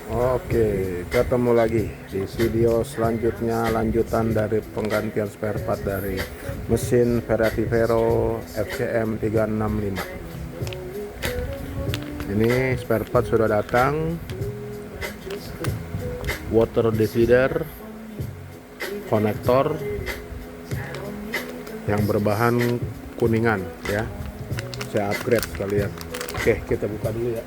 Oke, ketemu lagi di video selanjutnya, lanjutan dari penggantian spare part dari mesin Ferrari Vero FCM 365. Ini spare part sudah datang, water divider, konektor yang berbahan kuningan ya. Saya upgrade sekalian. Oke, kita buka dulu ya.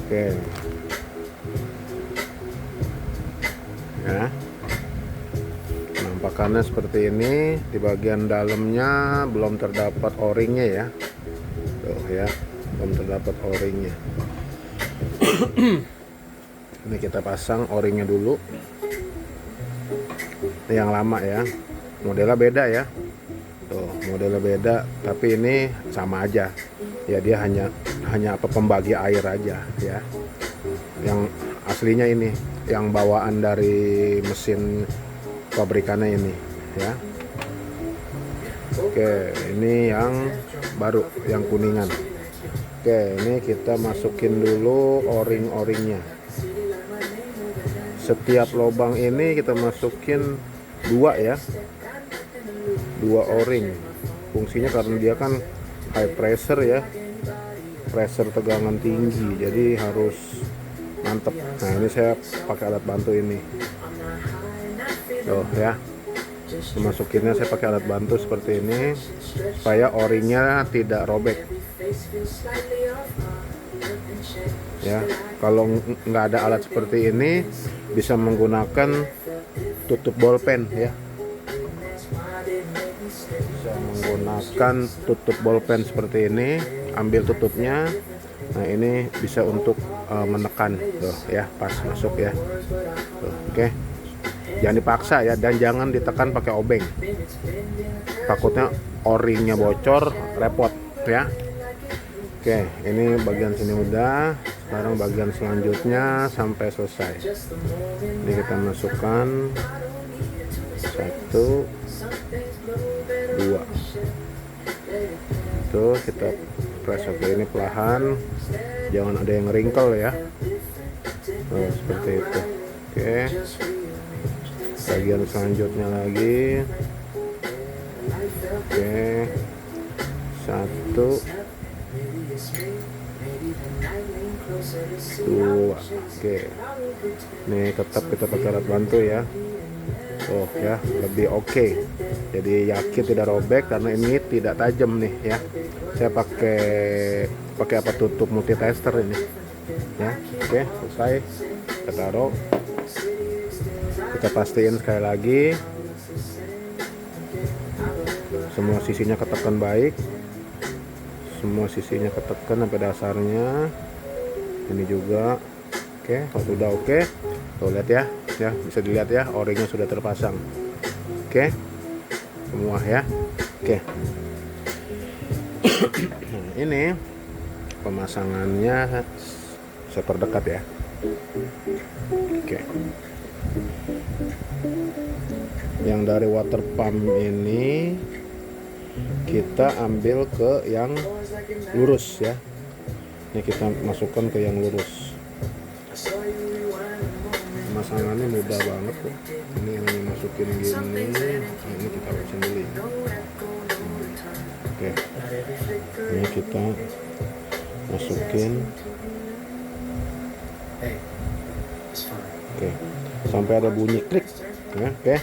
Oke. Ya. Penampakannya seperti ini. Di bagian dalamnya belum terdapat o-ringnya ya. Tuh ya, belum terdapat o-ringnya. Ini kita pasang o-ringnya dulu. Ini yang lama ya. Modelnya beda ya. Tuh, modelnya beda, tapi ini sama aja. Ya dia hanya pembagi air aja ya. Yang aslinya ini, yang bawaan dari mesin pabrikannya ini ya. Oke, ini yang baru, yang kuningan. Oke, ini kita masukin dulu o-ringnya. Setiap lubang ini kita masukin 2 ya, 2 o-ring. Fungsinya karena dia kan high pressure ya, pressure tegangan tinggi, jadi harus mantep. Nah ini saya pakai alat bantu ini. Tuh ya, masukinnya saya pakai alat bantu seperti ini supaya o-ringnya tidak robek ya. Kalau nggak ada alat seperti ini, bisa menggunakan tutup bolpen ya, bisa menggunakan tutup bolpen seperti ini. Ambil tutupnya, nah ini bisa untuk menekan tuh ya, pas masuk ya tuh. Oke, jangan dipaksa ya, dan jangan ditekan pakai obeng, takutnya o-ringnya bocor, repot ya. Oke, ini bagian sini udah. Sekarang bagian selanjutnya sampai selesai. Ini kita masukkan 1, 2. Tuh kita press. Oke, ini perlahan, jangan ada yang wrinkle ya. Tuh, seperti itu. Oke, bagian selanjutnya lagi. Oke, 1, 2. Oke, ini tetap kita pakai alat bantu ya. Oh ya, lebih oke. Jadi yakin tidak robek karena ini tidak tajam nih ya. Saya pakai apa, tutup multitester ini ya. Oke, selesai. Kita taruh. Kita pastiin sekali lagi semua sisinya ketekan baik. Semua sisinya ketekan sampai dasarnya. Ini juga. Oke, kalau sudah oke, tuh lihat ya, bisa dilihat ya, o-ringnya sudah terpasang. Oke, semua ya. Oke. Nah, ini pemasangannya saya perdekat ya. Oke. Yang dari water pump ini kita ambil ke yang lurus ya. Ini kita masukkan ke yang lurus. Pemasangannya mudah banget kok. Ini hanya masukin gini. Ini kita urusin dulu ya. Oke, ini kita masukin. Oke, sampai ada bunyi klik ya. Oke,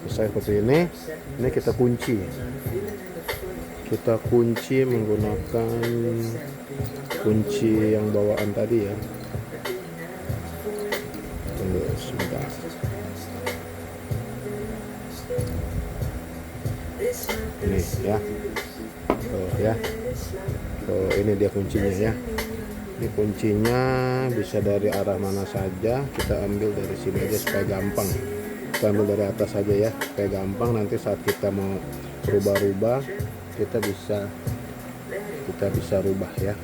selesai seperti ini. Ini kita kunci. Kita kunci menggunakan kunci yang bawaan tadi ya. Tunggu sebentar. Ini ya. Oh ya. Oh, ini dia kuncinya ya. Ini kuncinya bisa dari arah mana saja. Kita ambil dari sini aja supaya gampang. Kita ambil dari atas saja ya, supaya gampang. Nanti saat kita mau rubah-rubah, kita bisa rubah ya.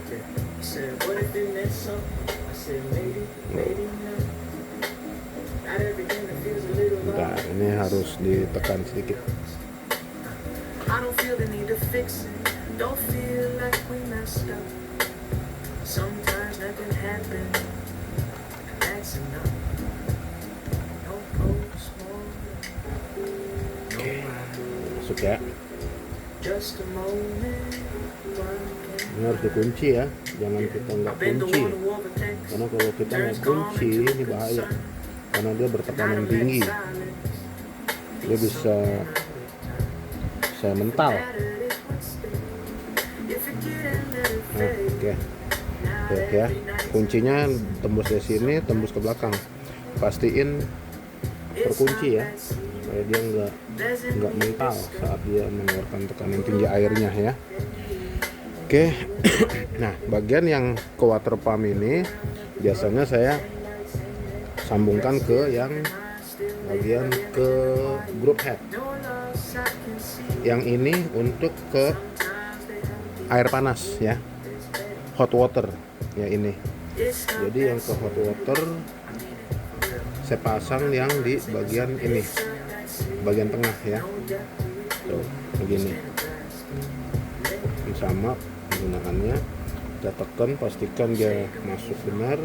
ini harus ditekan sedikit. I don't feel the need to fix it. Don't feel like we messed up. Sometimes nothing happens. That's enough. No postmortem. No rhyme. Masuk ya. Just a moment. Ini harus dikunci ya. Jangan kita nggak kunci. Karena kalau kita nggak kunci ini bahaya. Karena dia bertekanan tinggi. Dia bisa mental. Nah, oke. Tuh ya, kuncinya tembus dari sini, tembus ke belakang. Pastiin terkunci ya, supaya dia nggak mental saat dia mengeluarkan tekanan tinggi airnya ya. Oke. Nah, bagian yang ke water pump ini biasanya saya sambungkan ke yang bagian ke group head. Yang ini untuk ke air panas ya, hot water ya ini. Jadi yang ke hot water saya pasang yang di bagian ini, bagian tengah ya. Tuh, begini. Sama penggunaannya, kita tekan, pastikan dia masuk benar.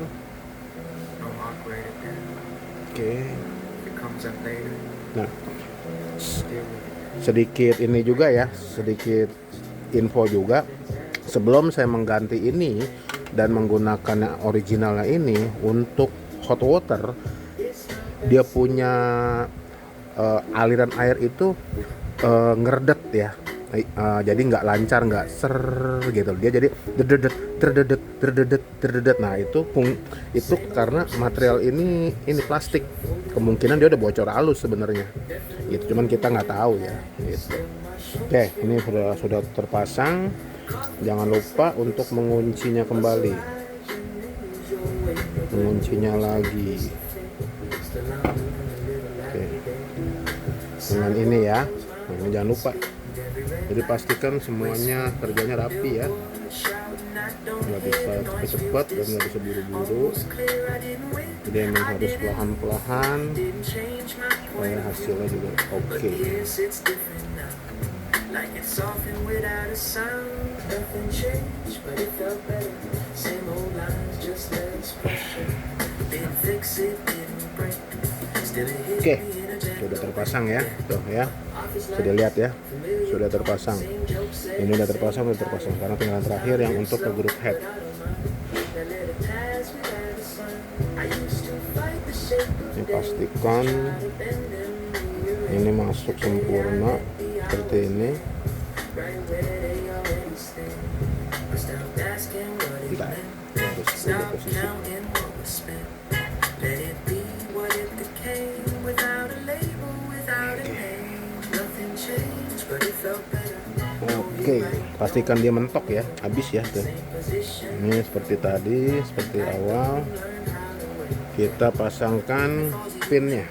Oke. Nah, sedikit ini juga ya, sedikit info juga. Sebelum saya mengganti ini dan menggunakan originalnya ini untuk hot water, dia punya aliran air itu ngeredet ya. Jadi nggak lancar, nggak ser gitu. Dia jadi terdedet. Nah itu karena material ini plastik. Kemungkinan dia udah bocor halus sebenarnya. Gitu. Cuman kita nggak tahu ya. Gitu. Oke, ini sudah terpasang. Jangan lupa untuk menguncinya kembali. Menguncinya lagi. Oke. Dengan ini ya. Nah, ini jangan lupa. Jadi pastikan semuanya kerjanya rapi ya, nggak bisa cepat dan nggak bisa buru-buru. Jadi emang harus pelan-pelan supaya hasilnya juga oke. Oke, sudah terpasang ya, tuh ya. Sudah lihat ya, sudah terpasang. Ini udah terpasang. Karena tinggal terakhir yang untuk ke group head. Ini pastikan ini masuk sempurna seperti ini. Bentar, harus ubah posisi. Oke, pastikan dia mentok ya, habis ya tuh. Ini seperti tadi, seperti awal. Kita pasangkan pinnya.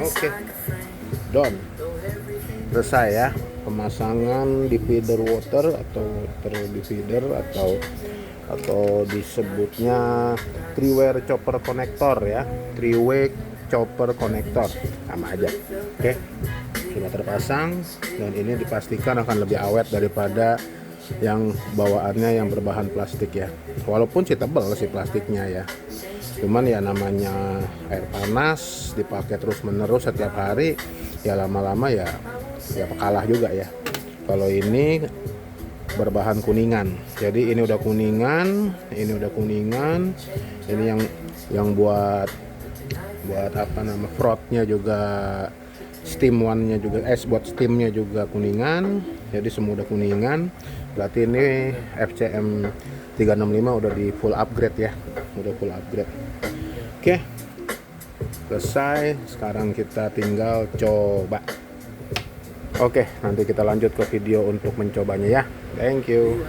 Oke, done. Selesai ya pemasangan divider water atau water divider atau disebutnya three-way chopper connector ya, three-way chopper connector sama aja. Oke, sudah terpasang dan ini dipastikan akan lebih awet daripada yang bawaannya yang berbahan plastik ya, walaupun sih tebal sih plastiknya ya, cuman ya namanya air panas dipakai terus menerus setiap hari ya, lama-lama ya kalah juga ya. Kalau ini berbahan kuningan, jadi ini udah kuningan, ini yang buat apa nama frothnya juga, steam one-nya juga, buat steamnya juga kuningan, jadi semua udah kuningan. Berarti ini FCM 365 udah di full upgrade ya, udah full upgrade. Oke, selesai. Sekarang kita tinggal coba. Oke, nanti kita lanjut ke video untuk mencobanya ya. Thank you.